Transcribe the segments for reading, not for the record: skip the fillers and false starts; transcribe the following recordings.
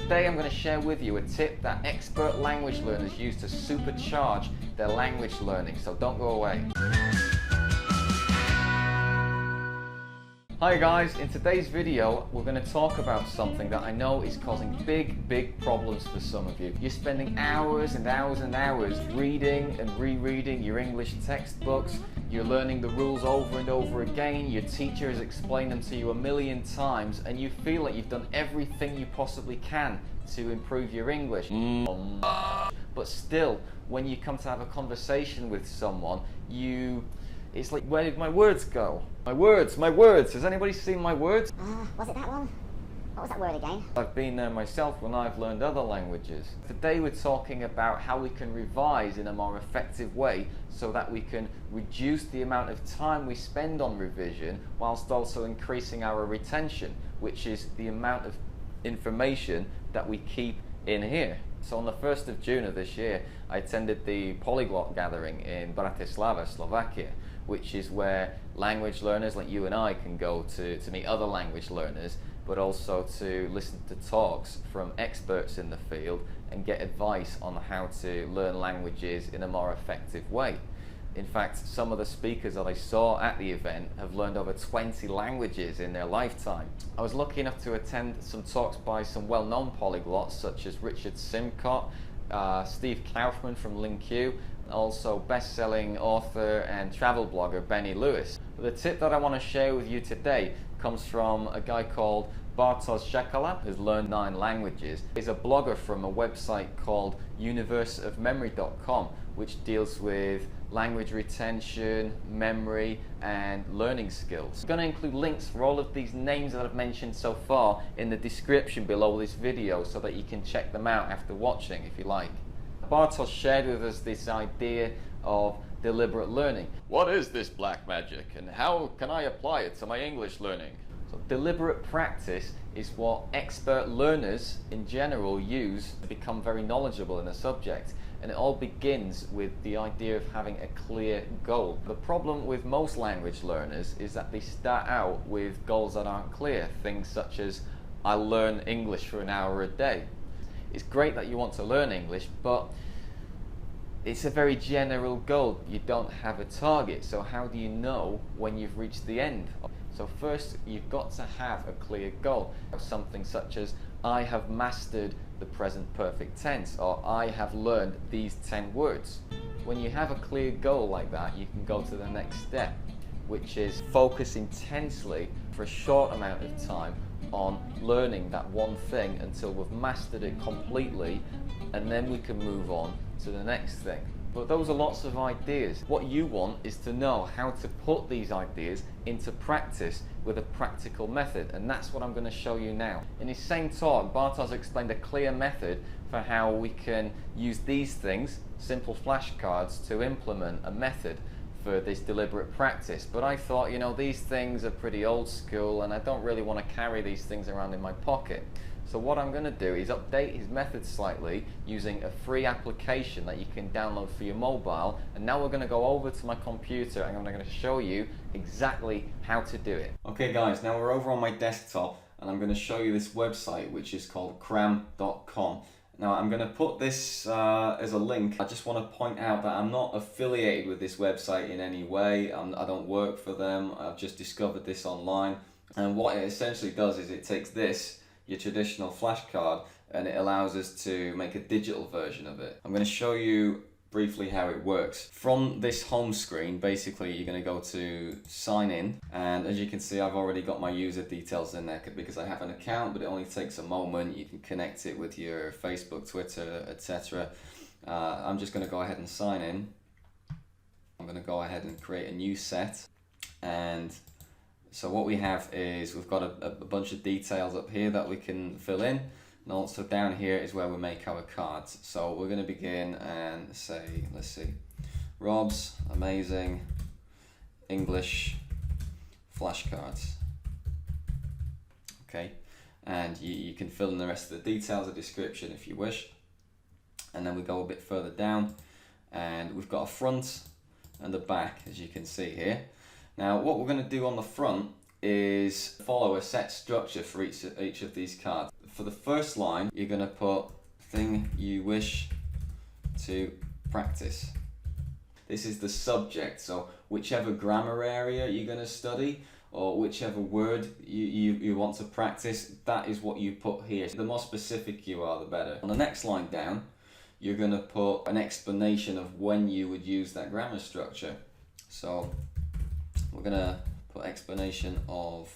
today I'm going to share with you a tip that expert language learners use to supercharge their language learning, so don't go away. Hi guys, in today's video we're going to talk about something that I know is causing big problems for some of you. You're spending hours and hours and hours reading and rereading your English textbooks, you're learning the rules over and over again, your teacher has explained them to you a million times, and you feel like you've done everything you possibly can to improve your English. But still, when you come to have a conversation with someone, it's like, where did my words go? My words! Has anybody seen my words? Was it that one? What was that word again? I've been there myself when I've learned other languages. Today we're talking about how we can revise in a more effective way so that we can reduce the amount of time we spend on revision whilst also increasing our retention, which is the amount of information that we keep in here. So on the 1st of June of this year, I attended the Polyglot Gathering in Bratislava, Slovakia, which is where language learners like you and I can go to meet other language learners, but also to listen to talks from experts in the field and get advice on how to learn languages in a more effective way. In fact, some of the speakers that I saw at the event have learned over 20 languages in their lifetime. I was lucky enough to attend some talks by some well-known polyglots such as Richard Simcott, Steve Kaufman from LingQ, and also best-selling author and travel blogger Benny Lewis. The tip that I want to share with you today comes from a guy called Bartosz Szekala, who's learned 9 languages. He's a blogger from a website called universeofmemory.com, which deals with language retention, memory, and learning skills. I'm going to include links for all of these names that I've mentioned so far in the description below this video so that you can check them out after watching if you like. Bartosz shared with us this idea of deliberate learning. What is this black magic and how can I apply it to my English learning? So deliberate practice is what expert learners in general use to become very knowledgeable in a subject, and it all begins with the idea of having a clear goal. The problem with most language learners is that they start out with goals that aren't clear, things such as I'll learn English for an hour a day. It's great that you want to learn English, but it's a very general goal. You don't have a target, so how do you know when you've reached the end? So first, you've got to have a clear goal. Something such as, I have mastered the present perfect tense, or I have learned these 10 words. When you have a clear goal like that, you can go to the next step, which is focus intensely for a short amount of time on learning that one thing until we've mastered it completely, and then we can move on to the next thing. But those are lots of ideas. What you want is to know how to put these ideas into practice with a practical method, and that's what I'm going to show you now. In his same talk, Bartosz explained a clear method for how we can use these things, simple flashcards, to implement a method for this deliberate practice. But I thought, you know, these things are pretty old school and I don't really want to carry these things around in my pocket. So what I'm going to do is update his method slightly using a free application that you can download for your mobile, and now we're going to go over to my computer and I'm going to show you exactly how to do it. Okay guys, now we're over on my desktop and I'm going to show you this website which is called cram.com. Now I'm going to put this as a link. I just want to point out that I'm not affiliated with this website in any way. I don't work for them. I've just discovered this online, and what it essentially does is it takes this, your traditional flashcard, and it allows us to make a digital version of it. I'm going to show you briefly how it works. From this home screen, basically you're going to go to sign in, and as you can see I've already got my user details in there because I have an account, but it only takes a moment. You can connect it with your Facebook, Twitter, etc. I'm just going to go ahead and sign in. I'm going to go ahead and create a new set, and so what we have is we've got a bunch of details up here that we can fill in, and also down here is where we make our cards. So we're going to begin and say, let's see, Rob's amazing English flashcards. Okay, and you can fill in the rest of the details, the description if you wish. And then we go a bit further down and we've got a front and a back, as you can see here. Now what we're going to do on the front is follow a set structure for each of these cards. For the first line, you're going to put thing you wish to practice. This is the subject, so whichever grammar area you're going to study or whichever word you want to practice, that is what you put here. The more specific you are, the better. On the next line down, you're going to put an explanation of when you would use that grammar structure. So we're going to put explanation of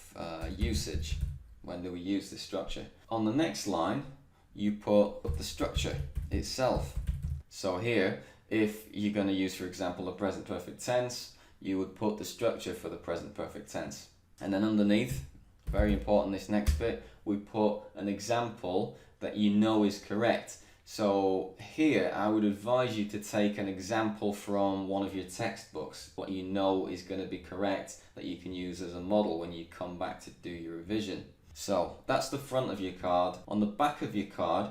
usage. When do we use this structure? On the next line, you put the structure itself. So here, if you're going to use, for example, the present perfect tense, you would put the structure for the present perfect tense. And then underneath, very important, this next bit, we put an example that you know is correct. So here, I would advise you to take an example from one of your textbooks, what you know is going to be correct, that you can use as a model when you come back to do your revision. So that's the front of your card. On the back of your card,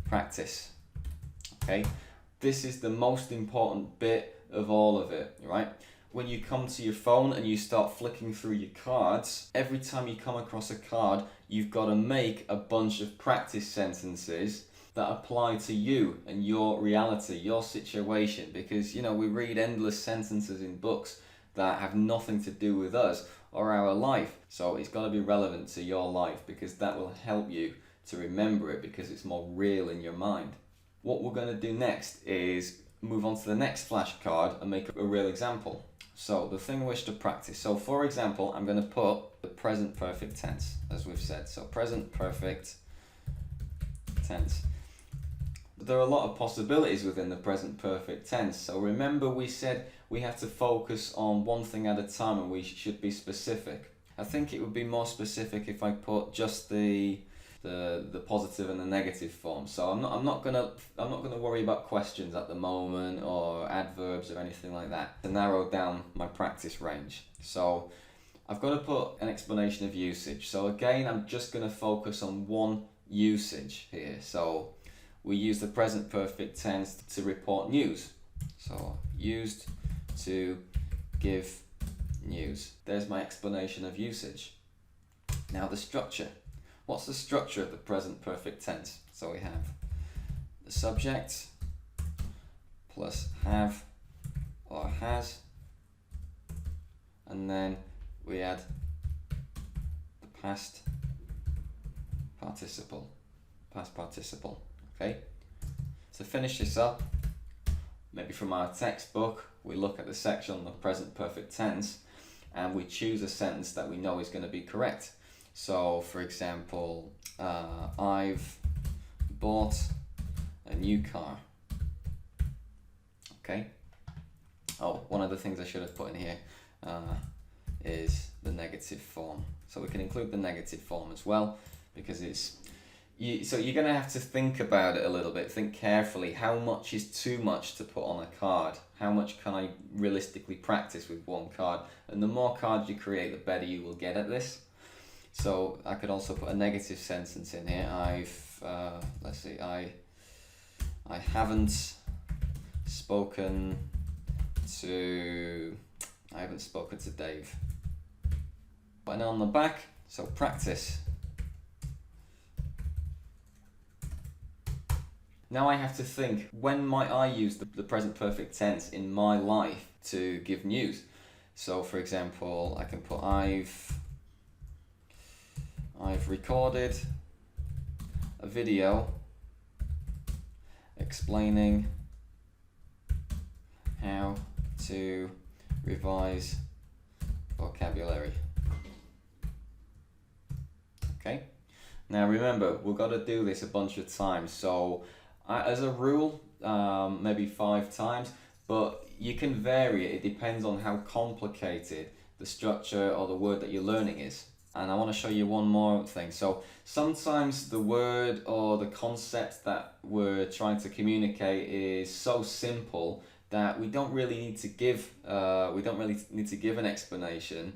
practice. Okay, this is the most important bit of all of it, right? When you come to your phone and you start flicking through your cards, every time you come across a card, you've got to make a bunch of practice sentences that apply to you and your reality, your situation, because, you know, we read endless sentences in books that have nothing to do with us or our life. So it's got to be relevant to your life, because that will help you to remember it, because it's more real in your mind. What we're going to do next is move on to the next flashcard and make a real example. So the thing I wish to practice. So for example, I'm going to put the present perfect tense, as we've said. So present perfect tense. There are a lot of possibilities within the present perfect tense. So remember, we said we have to focus on one thing at a time and we should be specific. I think it would be more specific if I put just the positive and the negative form. So I'm not gonna worry about questions at the moment or adverbs or anything like that to narrow down my practice range. So I've got to put an explanation of usage. So again, I'm just going to focus on one usage here. So we use the present perfect tense to report news. So used to give news. There's my explanation of usage. Now the structure. What's the structure of the present perfect tense? So we have the subject plus have or has, and then we add the past participle. Okay? To finish this up, maybe from our textbook, we look at the section on the present perfect tense and we choose a sentence that we know is going to be correct. So, for example, I've bought a new car. Okay. Oh, one of the things I should have put in here is the negative form. So we can include the negative form as well, because so you're going to have to think about it a little bit, think carefully. How much is too much to put on a card? How much can I realistically practice with one card? And the more cards you create, the better you will get at this. So I could also put a negative sentence in here. I haven't spoken to Dave. And on the back, so practice. Now I have to think, when might I use the present perfect tense in my life to give news? So for example, I can put I've recorded a video explaining how to revise vocabulary. Okay, now remember, we've got to do this a bunch of times, so as a rule, maybe 5 times, but you can vary it. It depends on how complicated the structure or the word that you're learning is. And I want to show you one more thing. So sometimes the word or the concept that we're trying to communicate is so simple that we don't really need to give an explanation,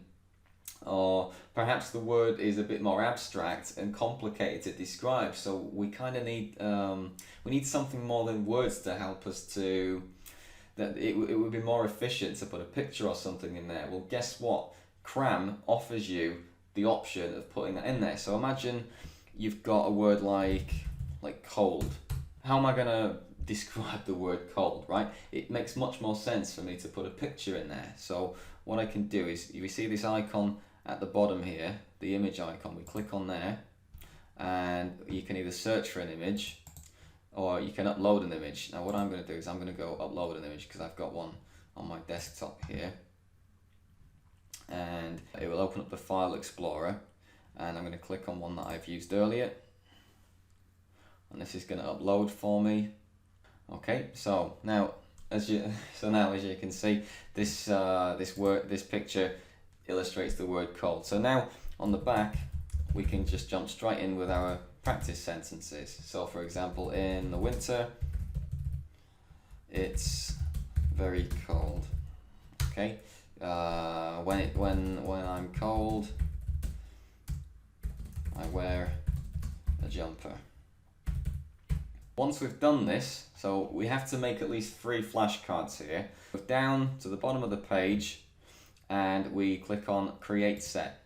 or perhaps the word is a bit more abstract and complicated to describe. So we kind of need something more than words to help us to. That it would be more efficient to put a picture or something in there. Well, guess what? Cram offers you the option of putting that in there. So imagine you've got a word like cold. How am I going to describe the word cold, right? It makes much more sense for me to put a picture in there. So what I can do is, you see this icon at the bottom here, the image icon, we click on there, and you can either search for an image or you can upload an image. Now what I'm going to do is I'm going to go upload an image because I've got one on my desktop here, and it will open up the file explorer, and I'm going to click on one that I've used earlier, and this is going to upload for me. Okay, so now as you can see, this picture illustrates the word cold. So now on the back we can just jump straight in with our practice sentences. So for example, in the winter it's very cold. Okay, when I'm cold I wear a jumper. Once we've done this, so we have to make at least 3 flashcards here. Go down to the bottom of the page and we click on Create Set.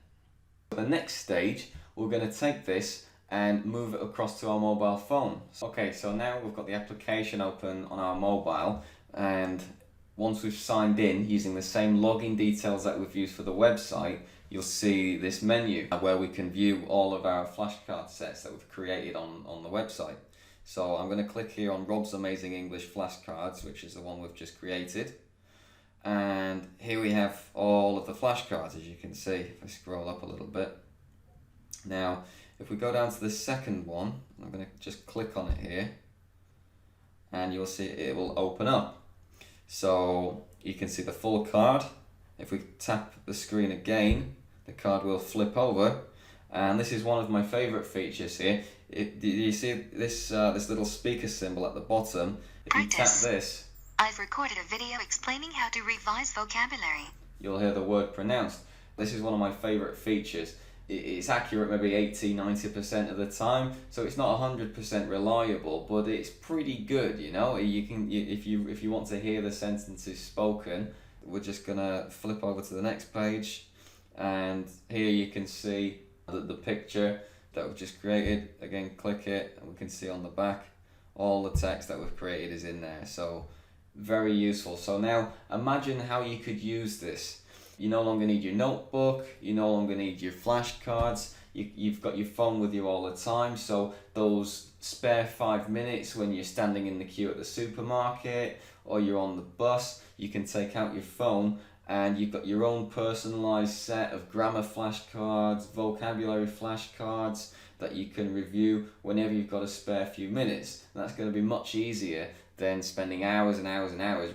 The next stage, we're going to take this and move it across to our mobile phone. Okay, so now we've got the application open on our mobile, and once we've signed in using the same login details that we've used for the website, you'll see this menu where we can view all of our flashcard sets that we've created on the website. So I'm going to click here on Rob's Amazing English Flashcards, which is the one we've just created. And here we have all of the flashcards, as you can see, if I scroll up a little bit. Now, if we go down to the second one, I'm going to just click on it here, and you'll see it will open up. So you can see the full card. If we tap the screen again, the card will flip over. And this is one of my favourite features here. Do you see this little speaker symbol at the bottom? If you tap this, I've recorded a video explaining how to revise vocabulary. You'll hear the word pronounced. This is one of my favourite features. It's accurate maybe 80–90% of the time, so it's not 100% reliable, but it's pretty good, you know. If you want to hear the sentences spoken, we're just gonna flip over to the next page, and here you can see the picture that we've just created. Again, click it and we can see on the back all the text that we've created is in there. So very useful. So now imagine how you could use this. You no longer need your notebook, you no longer need your flashcards, you've got your phone with you all the time, so those spare 5 minutes when you're standing in the queue at the supermarket or you're on the bus, you can take out your phone and you've got your own personalised set of grammar flashcards, vocabulary flashcards that you can review whenever you've got a spare few minutes. And that's going to be much easier than spending hours and hours and hours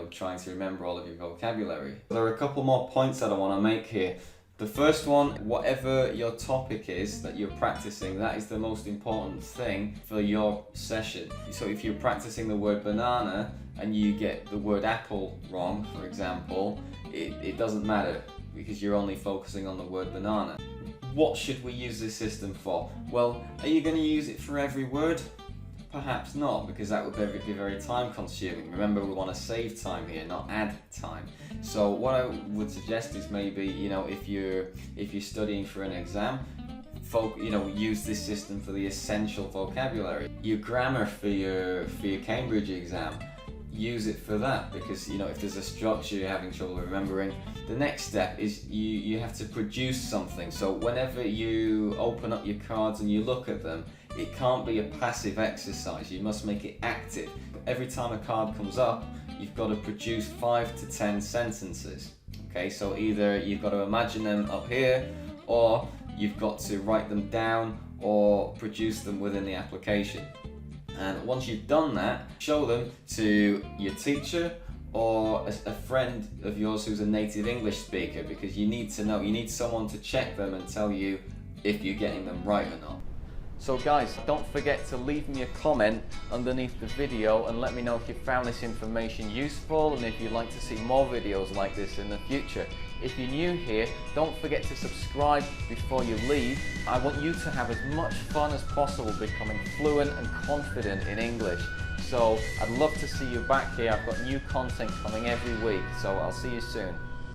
trying to remember all of your vocabulary. There are a couple more points that I want to make here. The first one, whatever your topic is that you're practicing, that is the most important thing for your session. So if you're practicing the word banana and you get the word apple wrong, for example, it doesn't matter because you're only focusing on the word banana. What should we use this system for? Well, are you going to use it for every word? Perhaps not, because that would be very time consuming. Remember, we want to save time here, not add time. So what I would suggest is maybe, if you're studying for an exam, use this system for the essential vocabulary. Your grammar for your Cambridge exam, use it for that, because if there's a structure you're having trouble remembering, the next step is you have to produce something. So whenever you open up your cards and you look at them, it can't be a passive exercise, you must make it active. Every time a card comes up, you've got to produce 5 to 10 sentences. Okay, so either you've got to imagine them up here, or you've got to write them down or produce them within the application. And once you've done that, show them to your teacher or a friend of yours who's a native English speaker, because you need to know, you need someone to check them and tell you if you're getting them right or not. So guys, don't forget to leave me a comment underneath the video and let me know if you found this information useful and if you'd like to see more videos like this in the future. If you're new here, don't forget to subscribe before you leave. I want you to have as much fun as possible becoming fluent and confident in English. So I'd love to see you back here. I've got new content coming every week, so I'll see you soon.